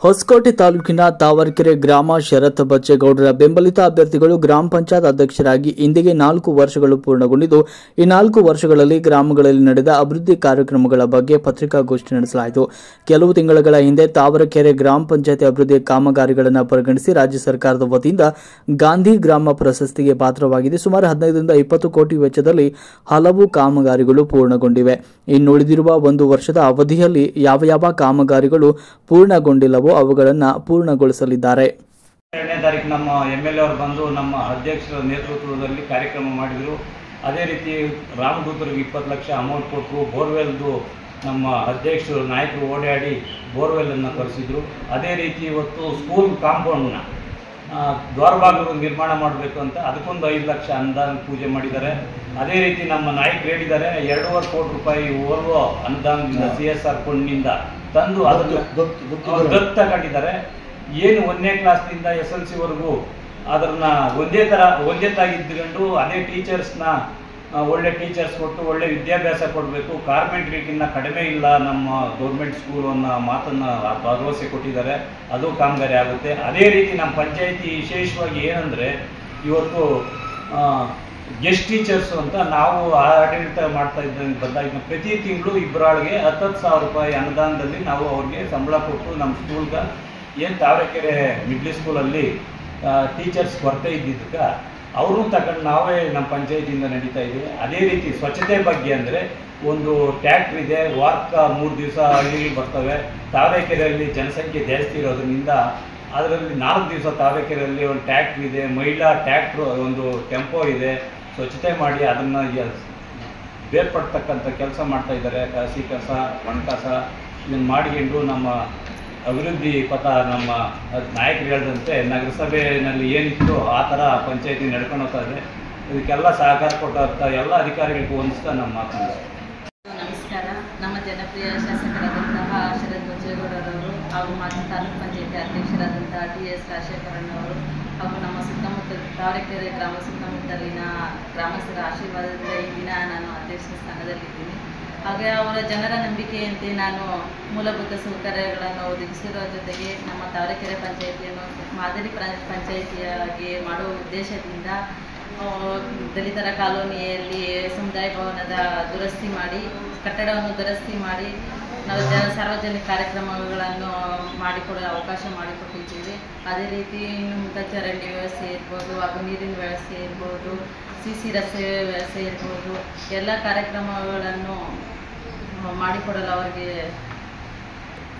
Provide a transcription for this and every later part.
ಹೊಸಕೋಟೆ ತಾಲೂಕಿನ ತಾವರೆಕೆರೆ ಗ್ರಾಮ ಶರತ್ ಬಚ್ಚೇಗೌಡರ ಬೆಂಬಲಿತ ಅಭ್ಯರ್ಥಿಗಳು ಗ್ರಾಮ ಪಂಚಾಯತ್ ಅಧ್ಯಕ್ಷರಾಗಿ ಇಂದಿಗೆ 4 ವರ್ಷಗಳು ಪೂರ್ಣಗೊಂಡಿದ್ದು ಈ 4 ವರ್ಷಗಳಲ್ಲಿ ಗ್ರಾಮಗಳಲ್ಲಿ ನಡೆದ ಅಭಿವೃದ್ಧಿ ಕಾರ್ಯಕ್ರಮಗಳ ಬಗ್ಗೆ ಪತ್ರಿಕಾಗೋಷ್ಠಿ ನಡೆಸಲಾಯಿತು. ಕೆಲವು ತಿಂಗಳ ಹಿಂದೆ ತಾವರೆಕೆರೆ ಗ್ರಾಮ ಪಂಚಾಯತ್ ಅಭಿವೃದ್ಧಿ ಕಾಮಗಾರಿಗಳನ್ನು ಪರಿಗಣಿಸಿ ರಾಜ್ಯ ಸರ್ಕಾರದ ವತಿಯಿಂದ ಗಾಂಧಿ ಗ್ರಾಮ ಪ್ರಶಸ್ತಿಗೆ ಪಾತ್ರವಾಗಿದೆ. ಸುಮಾರು 15ರಿಂದ 20 ಕೋಟಿ ವೆಚ್ಚದಲ್ಲಿ ಹಲವು ಕಾಮಗಾರಿಗಳು ಪೂರ್ಣಗೊಂಡಿವೆ. ಇನ್ನುಳಿದಿರುವ 1 ವರ್ಷದ ಅವಧಿಯಲ್ಲಿ ಯಾವ ಕಾಮಗಾರಿಗಳು ಪೂರ್ಣಗೊಂಡಿಲ್ಲವೋ ಅವುಗಳನ್ನು ಪೂರ್ಣಗೊಳಿಸಲಿದ್ದಾರೆ. 2ನೇ ತಾರೀಕು ನಮ್ಮ MLA ಅವರು ಬಂದು ನಮ್ಮ ಅಧ್ಯಕ್ಷರ ನೇತೃತ್ವದಲ್ಲಿ ಕಾರ್ಯಕ್ರಮ ಮಾಡಿದರು. ಅದೇ ರೀತಿ ರಾಮದೂತರಿಗೆ 20 ಲಕ್ಷ ಅಮೌಂಟ್ ಕೊಟ್ಟರು. ಬೋರ್ವೆಲ್ದು ನಮ್ಮ ಅಧ್ಯಕ್ಷರು ನಾಯಕರು ಓಡಾಡಿ ಬೋರ್ವೆಲ್ಲನ್ನು ತರಿಸಿದ್ರು. ಅದೇ ರೀತಿ ಇವತ್ತು ಸ್ಕೂಲ್ ಕಾಂಪೌಂಡ್ನ ದ್ವಾರಬಾಗಿಲು ನಿರ್ಮಾಣ ಮಾಡಬೇಕು ಅಂತ ಅದಕ್ಕೊಂದು 5 ಲಕ್ಷ ಅನುದಾನ ಪೂಜೆ ಮಾಡಿದ್ದಾರೆ. ಅದೇ ರೀತಿ ನಮ್ಮ ನಾಯಕರು ಹೇಳಿದ್ದಾರೆ 2.5 ಕೋಟಿ ರೂಪಾಯಿ ಓರ್ವ ಅನುದಾನದಿಂದ CSR ಫಂಡ್ನಿಂದ ತಂದು ಅದನ್ನು ದತ್ತು ತಗೊಂಡಿದ್ದಾರೆ. ಏನು 1ನೇ ಕ್ಲಾಸ್ನಿಂದ SLC ವರೆಗೂ ಅದನ್ನ ಒಂದೇ ತಾಗಿದ್ದುಕೊಂಡು ಅದೇ ಟೀಚರ್ಸ್ನ ಒಳ್ಳೆ ಟೀಚರ್ಸ್ ಕೊಟ್ಟು ಒಳ್ಳೆ ವಿದ್ಯಾಭ್ಯಾಸ ಕೊಡಬೇಕು. ಕಾರ್ಮೆಂಟ್ ರೇಟಿನ ಕಡಿಮೆ ಇಲ್ಲ ನಮ್ಮ ಗೌರ್ಮೆಂಟ್ ಸ್ಕೂಲ್ ಅನ್ನೋ ಮಾತನ್ನು ಭರವಸೆ ಕೊಟ್ಟಿದ್ದಾರೆ. ಅದು ಕಾಮಗಾರಿ ಆಗುತ್ತೆ. ಅದೇ ರೀತಿ ನಮ್ಮ ಪಂಚಾಯಿತಿ ವಿಶೇಷವಾಗಿ ಏನಂದರೆ ಇವತ್ತು ಗೆಸ್ಟ್ ಟೀಚರ್ಸ್ ಅಂತ ನಾವು ಆಡಳಿತ ಮಾಡ್ತಾ ಬಂದಾಗಿದ್ದ ಪ್ರತಿ ತಿಂಗಳು ಇಬ್ಬರಾಳಿಗೆ 10,000 ರೂಪಾಯಿ ಅನುದಾನದಲ್ಲಿ ನಾವು ಅವ್ರಿಗೆ ಸಂಬಳ ಕೊಟ್ಟು ನಮ್ಮ ಸ್ಕೂಲ್ಗೆ ಏನು ತಾವರೆಕೆರೆ ಮಿಡ್ಲ್ ಸ್ಕೂಲಲ್ಲಿ ಟೀಚರ್ಸ್ ಕೊರತೆ ಇದ್ದಿದ್ದಕ್ಕೆ ಅವರು ತಗೊಂಡು ನಾವೇ ನಮ್ಮ ಪಂಚಾಯತಿಯಿಂದ ನಡೀತಾ ಇದ್ದೀವಿ. ಅದೇ ರೀತಿ ಸ್ವಚ್ಛತೆ ಬಗ್ಗೆ ಅಂದರೆ ಒಂದು ಟ್ಯಾಕ್ಟ್ರ್ ಇದೆ, ವಾರಕ್ಕೆ 3 ದಿವಸ ಹಳ್ಳಿಗೆ ಬರ್ತವೆ. ತಾವರೆಕೆರೆಯಲ್ಲಿ ಜನಸಂಖ್ಯೆ ಜಾಸ್ತಿ ಇರೋದ್ರಿಂದ ಅದರಲ್ಲಿ 4 ದಿವಸ ತಾವರೆಕೆರೆಯಲ್ಲಿ ಒಂದು ಟ್ಯಾಕ್ಟ್ರ್ ಇದೆ, ಮಹಿಳಾ ಟ್ಯಾಕ್ಟ್ರು ಒಂದು ಟೆಂಪೋ ಇದೆ. ಸ್ವಚ್ಛತೆ ಮಾಡಿ ಅದನ್ನು ಬೇರ್ಪಡ್ತಕ್ಕಂಥ ಕೆಲಸ ಮಾಡ್ತಾ ಇದ್ದಾರೆ. ಹಸಿ ಕಸ ಒಣ ಕಸ ಇದನ್ನು ಮಾಡಿಕೊಂಡು ನಮ್ಮ ಅಭಿವೃದ್ಧಿ ಪಥ ನಮ್ಮ ನಾಯಕರು ಹೇಳಿದಂತೆ ನಗರಸಭೆಯಲ್ಲಿ ಏನಿತ್ತು ಆ ಥರ ಪಂಚಾಯತಿ ನಡ್ಕೊಂಡು ಹೋಗ್ತಾ ಇದೆ. ಇದಕ್ಕೆಲ್ಲ ಸಹಕಾರ ಕೊಟ್ಟಂಥ ಎಲ್ಲ ಅಧಿಕಾರಿಗಳಿಗೂ ಹೊಂದಿಸ್ತಾ ನಮ್ಮ ಮಾತನಾಡ್ತಾರೆ. ನಮಸ್ಕಾರ. ನಮ್ಮ ಜನಪ್ರಿಯ ಶಾಸಕರಾದಂತಹ ಶರತ್ ಬಚ್ಚೇಗೌಡರವರು ಹಾಗೂ ಮಾಜಿ ತಾಲೂಕು ಪಂಚಾಯತಿ ಅಧ್ಯಕ್ಷರಾದಂತಹ TS ರಾಜಶೇಖರಣ್ಣವರು ಹಾಗೂ ನಮ್ಮ ಸುತ್ತಮುತ್ತ ತಾವರೆಕೆರೆ ಗ್ರಾಮ ಸುತ್ತಮುತ್ತಲಿನ ಗ್ರಾಮಸ್ಥರ ಆಶೀರ್ವಾದದಿಂದ ಈ ದಿನ ನಾನು ಅಧ್ಯಕ್ಷ ಸ್ಥಾನದಲ್ಲಿದ್ದೀನಿ. ಹಾಗೆ ಅವರ ಜನರ ನಂಬಿಕೆಯಂತೆ ನಾನು ಮೂಲಭೂತ ಸೌಕರ್ಯಗಳನ್ನು ಒದಗಿಸಿರುವ ಜೊತೆಗೆ ನಮ್ಮ ತಾವರೆಕೆರೆ ಪಂಚಾಯಿತಿಯನ್ನು ಮಾದರಿ ಪಂಚಾಯಿತಿಯಾಗಿ ಮಾಡುವ ಉದ್ದೇಶದಿಂದ ದಲಿತರ ಕಾಲೋನಿಯಲ್ಲಿ ಸಮುದಾಯ ಭವನದ ಕಟ್ಟಡವನ್ನು ದುರಸ್ತಿ ಮಾಡಿ ನಾವು ಸಾರ್ವಜನಿಕ ಕಾರ್ಯಕ್ರಮಗಳನ್ನು ಮಾಡಿಕೊಡಲು ಅವಕಾಶ ಮಾಡಿಕೊಟ್ಟಿದ್ದೀವಿ. ಅದೇ ರೀತಿ ಇನ್ನು ಚರಂಡಿ ವ್ಯವಸ್ಥೆ ಇರ್ಬೋದು, ಹಾಗೂ ನೀರಿನ ವ್ಯವಸ್ಥೆ ಇರ್ಬೋದು, CC ರಸ್ತೆ ವ್ಯವಸ್ಥೆ ಇರ್ಬೋದು, ಎಲ್ಲ ಕಾರ್ಯಕ್ರಮಗಳನ್ನು ಮಾಡಿಕೊಡಲು ಅವರಿಗೆ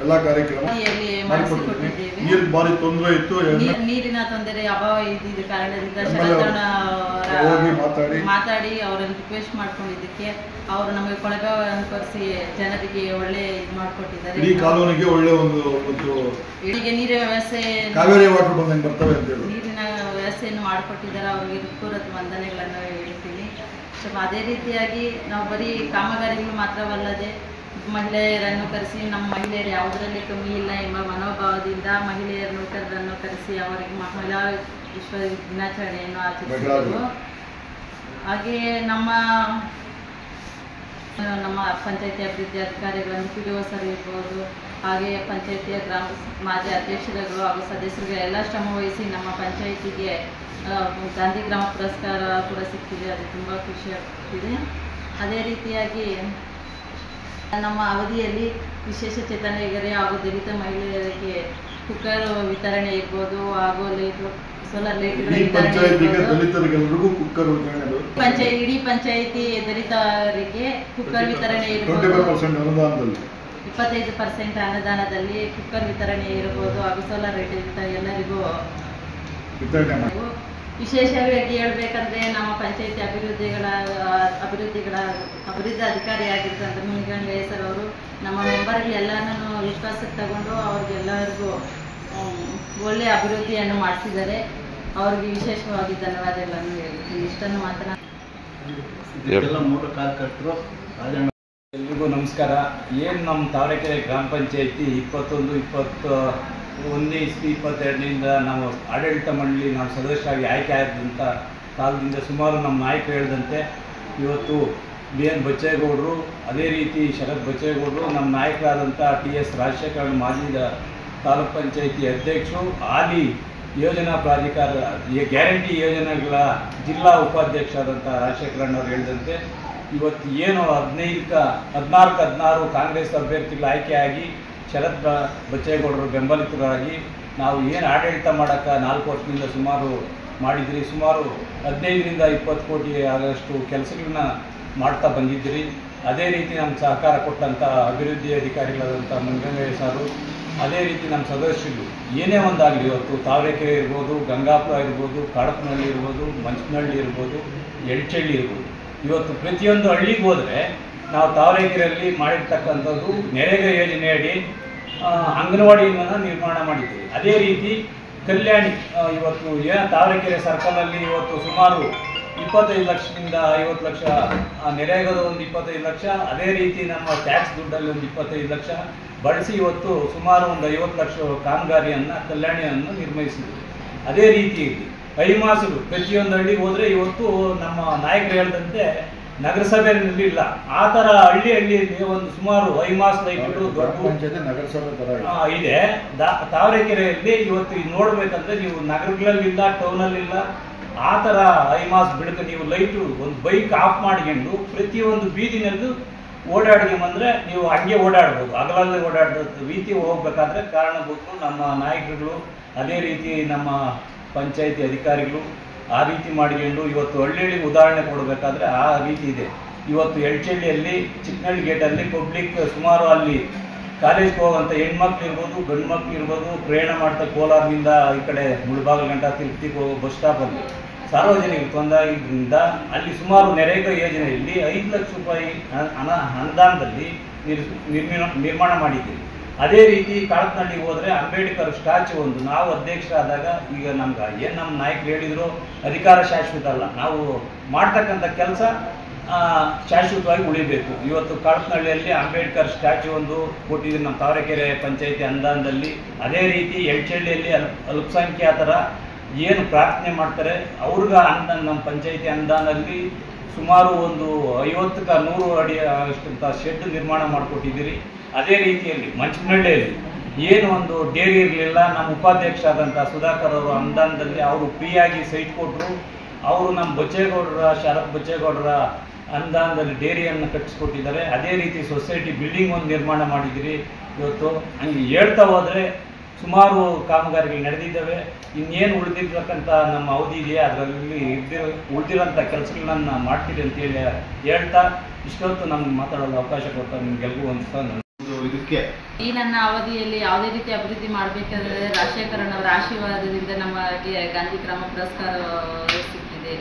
ಎಲ್ಲ ಕಾರ್ಯಕ್ರಮ ಮಾಡಿಸಿಕೊಟ್ಟಿದ್ದೇವೆ. ನೀರಿನ ತೊಂದರೆ ಅಭಾವ ಇದ್ದಿದ್ದ ಕಾರಣದಿಂದ ಶರತ್ತಣ್ಣ ಮಾತಾಡಿ ಅವರನ್ನು ರಿಕ್ವೆಸ್ಟ್ ಮಾಡ್ಕೊಂಡಿದ್ದಕ್ಕೆ ಅವರು ನಮಗೆ ಕೊಳಗಾವನ್ನು ಕೊರೆಸಿ ಜನರಿಗೆ ಒಳ್ಳೆ ಇದು ಮಾಡಿಕೊಟ್ಟಿದ್ದಾರೆ. ಈ ಕಾಲೋನಿಗೆ ಒಳ್ಳೆ ಒಂದು ಇಡಿಗೆ ನೀರಿನ ವ್ಯವಸ್ಥೆ ನೀರಿನ ವ್ಯವಸ್ಥೆಯನ್ನು ಮಾಡಿಕೊಟ್ಟಿದ್ದಾರೆ. ಅವರಿಗೆ ಹೃತ್ಪೂರ್ವಕ ವಂದನೆಗಳನ್ನು ಹೇಳ್ತೀನಿ. ಅದೇ ರೀತಿಯಾಗಿ ನಾವು ಬರೀ ಕಾಮಗಾರಿಗಳು ಮಾತ್ರವಲ್ಲದೆ ಮಹಿಳೆಯರನ್ನು ಕರೆಸಿ ನಮ್ಮ ಮಹಿಳೆಯರು ಯಾವುದರಲ್ಲಿ ಕಮ್ಮಿ ಇಲ್ಲ ಎಂಬ ಮನೋಭಾವದಿಂದ ಮಹಿಳೆಯರ ನೌಕರರನ್ನು ಕರೆಸಿ ಅವರಿಗೆ ಮಹಿಳಾ ವಿಶ್ವ ದಿನಾಚರಣೆಯನ್ನು ಆಚರಿಸಿದೆವು. ಹಾಗೆಯೇ ನಮ್ಮ ಪಂಚಾಯತಿ ಅಭಿವೃದ್ಧಿ ಅಧಿಕಾರಿಗಳನ್ನು PDO ಸರ್ ಇರ್ಬೋದು, ಹಾಗೆ ಪಂಚಾಯತಿಯ ಮಾಜಿ ಅಧ್ಯಕ್ಷರುಗಳು ಹಾಗೂ ಸದಸ್ಯರಿಗೆ ಎಲ್ಲ ಶ್ರಮ ವಹಿಸಿ ನಮ್ಮ ಪಂಚಾಯಿತಿಗೆ ಗಾಂಧಿ ಗ್ರಾಮ ಪುರಸ್ಕಾರ ಕೂಡ ಸಿಕ್ಕಿದೆ. ಅದು ತುಂಬ ಖುಷಿಯಾಗ್ತಿದೆ. ಅದೇ ರೀತಿಯಾಗಿ ನಮ್ಮ ಅವಧಿಯಲ್ಲಿ ವಿಶೇಷ ಚೇತನರಿಗೆ ಹಾಗೂ ದಲಿತ ಮಹಿಳೆಯರಿಗೆ ಕುಕ್ಕರ್ ವಿತರಣೆ ಇರ್ಬೋದು, ಹಾಗೂ ಸೋಲಾರ್ ಲೈಟ್ಗಳ ಇಡೀ ಪಂಚಾಯಿತಿ ದಲಿತರಿಗೆ ಕುಕ್ಕರ್ ವಿತರಣೆ ಇರ್ಬೋದು, 25% ಅನುದಾನದಲ್ಲಿ ಕುಕ್ಕರ್ ವಿತರಣೆ ಇರ್ಬೋದು, ಹಾಗೂ ಸೋಲಾರ್ ಲೈಟ್ ಎಲ್ಲರಿಗೂ ವಿಶೇಷವಾಗಿ ಹೇಳ್ಬೇಕಂದ್ರೆ ನಮ್ಮ ಪಂಚಾಯತಿ ಅಭಿವೃದ್ಧಿ ಅಧಿಕಾರಿಯಾಗಿರ್ತಂದ್ರೆ ಮುನಿಗಣ್ಣ ಸರ್ ಅವರು ನಮ್ಮ ಮೆಂಬರ್ಗಳು ಎಲ್ಲರನ್ನೂ ವಿಶ್ವಾಸಕ್ಕೆ ತಗೊಂಡು ಅವ್ರಿಗೆಲ್ಲರಿಗೂ ಒಳ್ಳೆಯ ಅಭಿವೃದ್ಧಿಯನ್ನು ಮಾಡಿಸಿದ್ದಾರೆ. ಅವ್ರಿಗೆ ವಿಶೇಷವಾಗಿ ಧನ್ಯವಾದಗಳನ್ನು ಹೇಳ್ತೀನಿ. ಇಷ್ಟನ್ನು ಮಾತನಾಡಿ ಎಲ್ರಿಗೂ ನಮಸ್ಕಾರ. ಏನು ನಮ್ಮ ತಾವರೆಕೆರೆ ಗ್ರಾಮ ಪಂಚಾಯತಿ 21/22 ನಾವು ಆಡಳಿತ ಮಂಡಳಿ ನಾವು ಸದಸ್ಯರಾಗಿ ಆಯ್ಕೆ ಆದಂಥ ಕಾಲದಿಂದ ಸುಮಾರು ನಮ್ಮ ನಾಯಕರು ಹೇಳಿದಂತೆ ಇವತ್ತು BN ಬಚ್ಚೇಗೌಡರು, ಅದೇ ರೀತಿ ಶರತ್ ಬಚ್ಚೇಗೌಡರು, ನಮ್ಮ ನಾಯಕರಾದಂಥ TS ರಾಜಶೇಖರಣ್ಣ ಮಾಜಿ ತಾಲೂಕ್ ಪಂಚಾಯಿತಿ ಅಧ್ಯಕ್ಷರು, ಹಾಲಿ ಯೋಜನಾ ಪ್ರಾಧಿಕಾರ ಗ್ಯಾರಂಟಿ ಯೋಜನೆಗಳ ಜಿಲ್ಲಾ ಉಪಾಧ್ಯಕ್ಷರಾದಂಥ ರಾಜಶೇಖರಣ್ಣವ್ರು ಹೇಳಿದಂತೆ ಇವತ್ತು ಏನು 14 ಕಾಂಗ್ರೆಸ್ ಅಭ್ಯರ್ಥಿಗಳು ಆಯ್ಕೆಯಾಗಿ ಶರತ್ ಬಚ್ಚೇಗೌಡರು ಬೆಂಬಲಿತರಾಗಿ ನಾವು ಏನು ಆಡಳಿತ ಮಾಡೋಕ್ಕೆ 4 ವರ್ಷದಿಂದ ಸುಮಾರು ಮಾಡಿದ್ರಿ, ಸುಮಾರು 15ರಿಂದ 20 ಕೋಟಿ ಆಗಷ್ಟು ಕೆಲಸಗಳನ್ನ ಮಾಡ್ತಾ ಬಂದಿದ್ದೀರಿ. ಅದೇ ರೀತಿ ನಮ್ಮ ಸಹಕಾರ ಕೊಟ್ಟಂಥ ಅಭಿವೃದ್ಧಿ ಅಧಿಕಾರಿಗಳಾದಂಥ ಮಂಗಂಗಯ್ಯ ಸಾರು, ಅದೇ ರೀತಿ ನಮ್ಮ ಸದಸ್ಯರು ಏನೇ ಒಂದಾಗಲಿ ಇವತ್ತು ತಾವರೆಕೆರೆ ಇರ್ಬೋದು, ಗಂಗಾಪುರ ಇರ್ಬೋದು, ಕಾಡಪನಹಳ್ಳಿ ಇರ್ಬೋದು, ಮಂಚನಹಳ್ಳಿ ಇರ್ಬೋದು, ಎಳ್ಚಳ್ಳಿ ಇರ್ಬೋದು, ಇವತ್ತು ಪ್ರತಿಯೊಂದು ಹಳ್ಳಿಗೆ ಹೋದರೆ ನಾವು ತಾವರೆಕೆರೆಯಲ್ಲಿ ಮಾಡಿರ್ತಕ್ಕಂಥದ್ದು ನರೇಗಾ ಯೋಜನೆಯಡಿ ಅಂಗನವಾಡಿಯನ್ನು ನಿರ್ಮಾಣ ಮಾಡಿದ್ದೀವಿ. ಅದೇ ರೀತಿ ಕಲ್ಯಾಣಿ ಇವತ್ತು ತಾವರೆಕೆರೆ ಸರ್ಕಲಲ್ಲಿ ಇವತ್ತು ಸುಮಾರು 25 ಲಕ್ಷದಿಂದ 50 ಲಕ್ಷ ನರೇಗಾದ ಒಂದು 25 ಲಕ್ಷ, ಅದೇ ರೀತಿ ನಮ್ಮ ಟ್ಯಾಕ್ಸ್ ದುಡ್ಡಲ್ಲಿ ಒಂದು 25 ಲಕ್ಷ ಬಳಸಿ ಇವತ್ತು ಸುಮಾರು ಒಂದು 50 ಲಕ್ಷ ಕಾಮಗಾರಿಯನ್ನು ಕಲ್ಯಾಣಿಯನ್ನು ನಿರ್ವಹಿಸಿದ್ವಿ. ಅದೇ ರೀತಿ ಐಮಾಸುಗಳು ಪ್ರತಿಯೊಂದು ಹಳ್ಳಿಗೆ ಹೋದರೆ ಇವತ್ತು ನಮ್ಮ ನಾಯಕರು ಹೇಳಿದಂತೆ ನಗರಸಭೆಯಲ್ಲಿ ಇಲ್ಲ, ಆ ಥರ ಹಳ್ಳಿಯಲ್ಲಿ ಒಂದು ಸುಮಾರು ಐಮಾಸ್ ಲೈಟ್ಗಳು ದೊಡ್ಡ ನಗರಸಭೆ ಇದೆ. ತಾವರೆಕೆರೆಯಲ್ಲಿ ಇವತ್ತು ನೋಡ್ಬೇಕಂದ್ರೆ ನೀವು ನಗರಗಳಲ್ಲಿಲ್ಲ, ಟೌನಲ್ಲಿಲ್ಲ, ಆ ಥರ ಐಮಾಸ್ ಬೆಳಕು ನೀವು ಲೈಟು ಒಂದು ಬೈಕ್ ಆಫ್ ಮಾಡ್ಕೊಂಡು ಪ್ರತಿಯೊಂದು ಬೀದಿನಲ್ಲೂ ಓಡಾಡ್ಕೊಂಬಂದ್ರೆ ನೀವು ಹಂಗೆ ಓಡಾಡ್ಬೋದು. ಹಗಲಲ್ಲಿ ಓಡಾಡೋ ರೀತಿ ಹೋಗ್ಬೇಕಾದ್ರೆ ಕಾರಣಭೂತರು ನಮ್ಮ ನಾಯಕರುಗಳು, ಅದೇ ರೀತಿ ನಮ್ಮ ಪಂಚಾಯಿತಿ ಅಧಿಕಾರಿಗಳು ಆ ರೀತಿ ಮಾಡಿಕೊಂಡು ಇವತ್ತು ಹಳ್ಳಿಗೆ ಉದಾಹರಣೆ ಕೊಡಬೇಕಾದ್ರೆ ಆ ರೀತಿ ಇದೆ. ಇವತ್ತು ಎಳ್ಚಳ್ಳಿಯಲ್ಲಿ ಚಿಕ್ಕನಹಳ್ಳಿ ಗೇಟಲ್ಲಿ ಪಬ್ಲಿಕ್ ಸುಮಾರು ಅಲ್ಲಿ ಕಾಲೇಜ್ಗೆ ಹೋಗುವಂಥ ಹೆಣ್ಮಕ್ಳು ಇರ್ಬೋದು, ಗಂಡು ಮಕ್ಳು ಇರ್ಬೋದು, ಪ್ರಯಾಣ ಮಾಡ್ತಾ ಕೋಲಾರದಿಂದ ಈ ಕಡೆ ಮುಳಬಾಗಿಲು ಗಂಟ ತಿರುಪತಿಗೆ ಹೋಗೋ ಬಸ್ ಸ್ಟಾಪಲ್ಲಿ ಸಾರ್ವಜನಿಕರಿಗೆ ತೊಂದರೆ ಆಗಿದ್ದರಿಂದ ಅಲ್ಲಿ ಸುಮಾರು ನರೇಗಾ ಯೋಜನೆಯಲ್ಲಿ 5 ಲಕ್ಷ ರೂಪಾಯಿ ಅನುದಾನದಲ್ಲಿ ನಿರ್ಮಾಣ ಮಾಡಿದ್ದೀವಿ. ಅದೇ ರೀತಿ ಕಾಳತ್ನಹಳ್ಳಿಗೆ ಹೋದರೆ ಅಂಬೇಡ್ಕರ್ ಸ್ಟ್ಯಾಚು ಒಂದು ನಾವು ಅಧ್ಯಕ್ಷರಾದಾಗ ಈಗ ನಮ್ಗೆ ಏನು ನಮ್ಮ ನಾಯಕರು ಹೇಳಿದ್ರು, ಅಧಿಕಾರ ಶಾಶ್ವತ ಅಲ್ಲ, ನಾವು ಮಾಡ್ತಕ್ಕಂಥ ಕೆಲಸ ಶಾಶ್ವತವಾಗಿ ಉಳಿಬೇಕು. ಇವತ್ತು ಕಾಳತ್ನಹಳ್ಳಿಯಲ್ಲಿ ಅಂಬೇಡ್ಕರ್ ಸ್ಟ್ಯಾಚು ಒಂದು ಕೊಟ್ಟಿದ್ದೀವಿ ನಮ್ಮ ತಾವರೆಕೆರೆ ಪಂಚಾಯಿತಿ ಅನುದಾನದಲ್ಲಿ. ಅದೇ ರೀತಿ ಎಳ್ಚಳ್ಳಿಯಲ್ಲಿ ಅಲ್ಪಸಂಖ್ಯಾತರ ಏನು ಪ್ರಾರ್ಥನೆ ಮಾಡ್ತಾರೆ ಅವ್ರಿಗೆ ಅನುದಾನ ನಮ್ಮ ಪಂಚಾಯಿತಿ ಅನುದಾನದಲ್ಲಿ ಸುಮಾರು ಒಂದು 50ಕ್ಕೆ 100 ಅಡಿ ಅಷ್ಟಂತ ಶೆಡ್ ನಿರ್ಮಾಣ ಮಾಡಿಕೊಟ್ಟಿದ್ದೀರಿ. ಅದೇ ರೀತಿಯಲ್ಲಿ ಮಂಚನಹಳ್ಳಿಯಲ್ಲಿ ಏನು ಒಂದು ಡೇರಿ ಇರಲಿಲ್ಲ, ನಮ್ಮ ಉಪಾಧ್ಯಕ್ಷರಾದಂಥ ಸುಧಾಕರ್ ಅವರು ಅನುದಾನದಲ್ಲಿ ಅವರು ಫ್ರೀಯಾಗಿ ಸೈಟ್ ಕೊಟ್ಟರು. ಅವರು ನಮ್ಮ ಬಚ್ಚೇಗೌಡರ ಶರತ್ ಬಚ್ಚೇಗೌಡರ ಅನುದಾನದಲ್ಲಿ ಡೇರಿಯನ್ನು ಕಟ್ಟಿಸ್ಕೊಟ್ಟಿದ್ದಾರೆ. ಅದೇ ರೀತಿ ಸೊಸೈಟಿ ಬಿಲ್ಡಿಂಗ್ ಒಂದು ನಿರ್ಮಾಣ ಮಾಡಿದ್ದೀರಿ. ಇವತ್ತು ಹಂಗೆ ಹೇಳ್ತಾ ಹೋದರೆ ಸುಮಾರು ಕಾಮಗಾರಿಗಳು ನಡೆದಿದ್ದಾವೆ. ಇನ್ನೇನು ಉಳಿದಿರ್ತಕ್ಕಂಥ ನಮ್ಮ ಅವಧಿ ಇದೆಯಾ ಅದರಲ್ಲಿ ಉಳಿದಿರೋಂಥ ಕೆಲಸಗಳನ್ನ ಮಾಡ್ತೀರಿ ಅಂತೇಳಿ ಹೇಳ್ತಾ ಇಷ್ಟೊತ್ತು ನಮ್ಗೆ ಮಾತಾಡೋದು ಅವಕಾಶ ಕೊಡ್ತಾ ನಿಮ್ಗೆಲ್ಗೂ ಒಂದು ಇದಕ್ಕೆ ಈ ನನ್ನ ಅವಧಿಯಲ್ಲಿ ಯಾವುದೇ ರೀತಿ ಅಭಿವೃದ್ಧಿ ಮಾಡಬೇಕಾದ್ರೆ ರಾಜಶೇಖರಣ್ಣವರ ಆಶೀರ್ವಾದದಿಂದ ನಮಗೆ ಗಾಂಧಿ ಗ್ರಾಮ ಪುರಸ್ಕಾರ ಸಿಕ್ಕಿದೆ.